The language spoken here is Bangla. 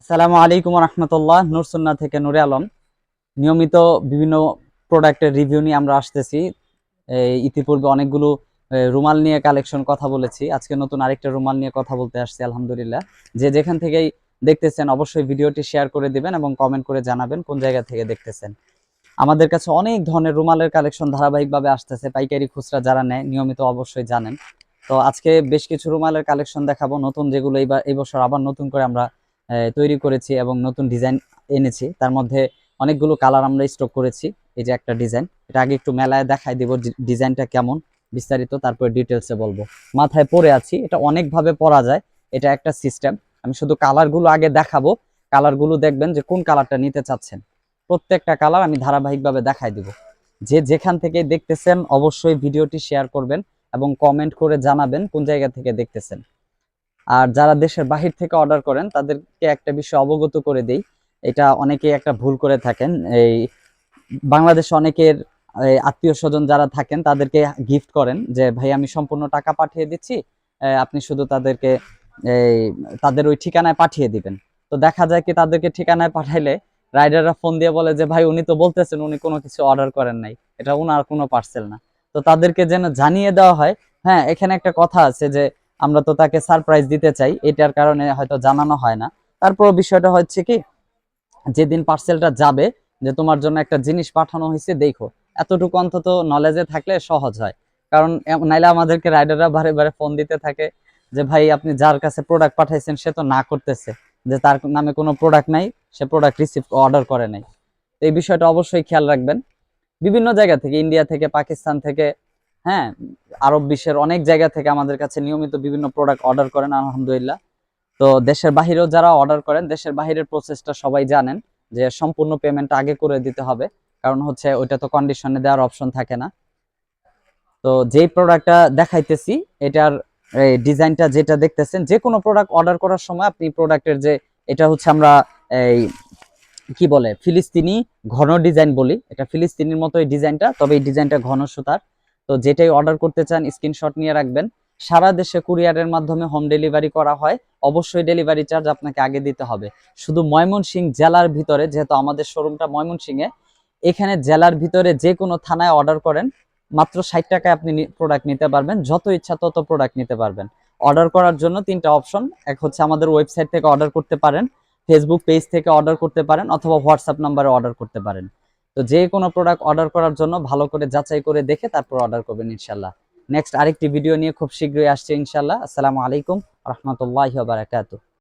আসসালামু আলাইকুম রহমতুল্লাহ। নূরসুন্নাহ থেকে নূরে আলম। নিয়মিত বিভিন্ন প্রোডাক্টের রিভিউ নিয়ে আমরা আসতেছি। ইতিপূর্বে অনেকগুলো রুমাল নিয়ে কালেকশন কথা বলেছি। আজকে নতুন আরেকটা রুমাল নিয়ে কথা বলতে আসছি আলহামদুলিল্লাহ। যে যেখান থেকেই দেখতেছেন অবশ্যই ভিডিওটি শেয়ার করে দিবেন এবং কমেন্ট করে জানাবেন কোন জায়গা থেকে দেখতেছেন। আমাদের কাছে অনেক ধরনের রুমালের কালেকশন ধারাবাহিকভাবে আসতেছে। পাইকারি খুচরা যারা নেয় নিয়মিত অবশ্যই জানেন। তো আজকে বেশ কিছু রুমালের কালেকশন দেখাবো, নতুন যেগুলো এই বছর আবার নতুন করে আমরা তৈরি করেছি এবং নতুন ডিজাইন এনেছি। তার মধ্যে অনেকগুলো কালার আমরা স্টক করেছি। এই যে একটা ডিজাইন, এটা আগে একটু মেলায় দেখাই দিব ডিজাইনটা কেমন বিস্তারিত, তারপরে ডিটেলসে বলবো। মাথায় পরে আছি, এটা অনেকভাবে পরা যায়, এটা একটা সিস্টেম। আমি শুধু কালারগুলো আগে দেখাবো, কালারগুলো দেখবেন যে কোন কালারটা নিতে চাচ্ছেন। প্রত্যেকটা কালার আমি ধারাবাহিকভাবে দেখাই দিব। যে যেখান থেকে দেখতেছেন অবশ্যই ভিডিওটি শেয়ার করবেন এবং কমেন্ট করে জানাবেন কোন জায়গা থেকে দেখতেছেন। আর যারা দেশের বাহির থেকে অর্ডার করেন তাদেরকে একটা বিষয় অবগত করে দেই, এটা অনেকেই একটা ভুল করে থাকেন। এই বাংলাদেশে অনেকের আত্মীয় স্বজন যারা থাকেন তাদেরকে গিফট করেন যে ভাই আমি সম্পূর্ণ টাকা পাঠিয়ে দিচ্ছি, আপনি শুধু তাদেরকে এই তাদের ওই ঠিকানায় পাঠিয়ে দিবেন। তো দেখা যায় কি তাদেরকে ঠিকানায় পাঠাইলে রাইডাররা ফোন দিয়ে বলে যে ভাই উনি তো বলতেছেন উনি কোনো কিছু অর্ডার করেন নাই, এটা উনার কোনো পার্সেল না। তো তাদেরকে যেন জানিয়ে দেওয়া হয়। হ্যাঁ, এখানে একটা কথা আছে যে আমরা তো তাকে সারপ্রাইজ দিতে চাই, এটার কারণে হয়তো জানানো হয় না। তারপর বিষয়টা হচ্ছে কি, যেদিন পার্সেলটা যাবে, যে তোমার জন্য একটা জিনিস পাঠানো হয়েছে দেখো, এতটুকু অন্তত নলেজে থাকলে সহজ হয়। কারণ নাইলে আমাদেরকে রাইডাররা বারে বারে ফোন দিতে থাকে যে ভাই আপনি যার কাছে প্রোডাক্ট পাঠাইছেন সে তো না করতেছে, যে তার নামে কোনো প্রোডাক্ট নাই, সে প্রোডাক্ট রিসিভ অর্ডার করে নাই। তো এই বিষয়টা অবশ্যই খেয়াল রাখবেন। বিভিন্ন জায়গা থেকে, ইন্ডিয়া থেকে, পাকিস্তান থেকে, হ্যাঁ, আরব বিশ্বের অনেক জায়গা থেকে আমাদের কাছে নিয়মিত বিভিন্ন প্রোডাক্ট অর্ডার করেন আলহামদুলিল্লাহ। তো দেশের বাহিরেও যারা অর্ডার করেন, দেশের বাহিরের প্রসেসটা সবাই জানেন যে সম্পূর্ণ পেমেন্ট আগে করে দিতে হবে। কারণ হচ্ছে ওইটা তো কন্ডিশনে দেওয়ার অপশন থাকে না। তো যেই প্রোডাক্টটা দেখাইতেছি, এটার ডিজাইনটা যেটা দেখতেছেন, যে কোনো প্রোডাক্ট অর্ডার করার সময় আপনি প্রোডাক্টের যে এটা হচ্ছে আমরা এই কি বলে ফিলিস্তিনি ঘন ডিজাইন বলি, এটা ফিলিস্তিনির মতো এই ডিজাইনটা, তবে এই ডিজাইনটা ঘন সুতার। তো যেটাই অর্ডার করতে চান স্ক্রিনশট নিয়ে রাখবেন। সারা দেশে কুরিয়ারের মাধ্যমে হোম ডেলিভারি করা হয়। অবশ্যই ডেলিভারি চার্জ আপনাকে আগে দিতে হবে। শুধু ময়মনসিংহ জেলার ভিতরে, যেহেতু আমাদের শোরুমটা ময়মনসিংহে, এখানে জেলার ভিতরে যে কোনো থানায় অর্ডার করেন মাত্র 60 টাকায় আপনি প্রোডাক্ট নিতে পারবেন, যত ইচ্ছা তত প্রোডাক্ট নিতে পারবেন। অর্ডার করার জন্য তিনটা অপশন, এক হচ্ছে আমাদের ওয়েবসাইট থেকে অর্ডার করতে পারেন, ফেসবুক পেজ থেকে অর্ডার করতে পারেন, অথবা হোয়াটসঅ্যাপ নাম্বারে অর্ডার করতে পারেন। তো যে কোনো প্রোডাক্ট অর্ডার করার জন্য ভালো করে যাচাই করে দেখে তারপর অর্ডার করবেন ইনশাল্লাহ। নেক্সট আরেকটি ভিডিও নিয়ে খুব শীঘ্রই আসছে ইনশাল্লাহ। আসসালামু আলাইকুম রহমতুল্লাহি ওয়া বারাকাতুহু।